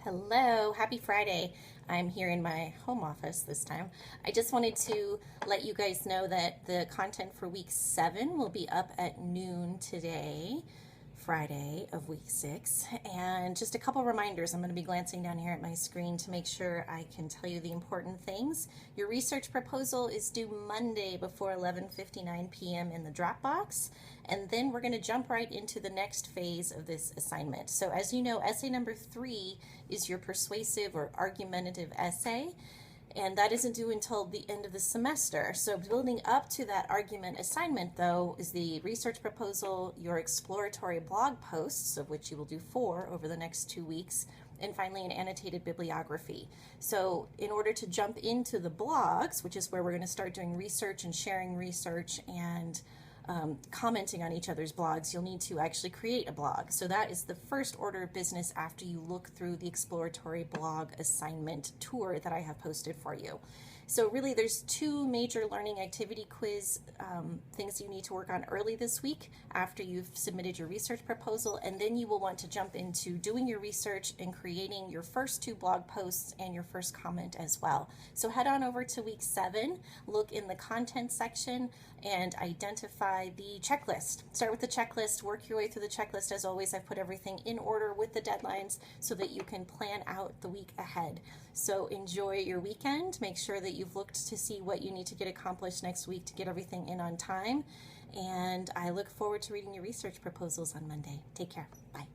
Hello, happy Friday. I'm here in my home office this time. I just wanted to let you guys know that the content for week 7 will be up at noon today, Friday of week 6. And just a couple reminders. I'm going to be glancing down here at my screen to make sure I can tell you the important things. Your research proposal is due Monday before 11:59 p.m. in the Dropbox. And then we're going to jump right into the next phase of this assignment. So as you know, essay number 3 is your persuasive or argumentative essay, and that isn't due until the end of the semester. So building up to that argument assignment, though, is the research proposal, your exploratory blog posts, of which you will do 4 over the next 2 weeks, and finally an annotated bibliography. So in order to jump into the blogs, which is where we're going to start doing research and sharing research and commenting on each other's blogs, you'll need to actually create a blog. So that is the first order of business after you look through the exploratory blog assignment tour that I have posted for you. So really there's 2 major learning activity quiz things you need to work on early this week after you've submitted your research proposal, and then you will want to jump into doing your research and creating your first 2 blog posts and your first comment as well. So head on over to week 7, look in the content section and identify the checklist. Start with the checklist, work your way through the checklist. As always, I've put everything in order with the deadlines so that you can plan out the week ahead. So enjoy your weekend. Make sure that you've looked to see what you need to get accomplished next week to get everything in on time. And I look forward to reading your research proposals on Monday. Take care. Bye.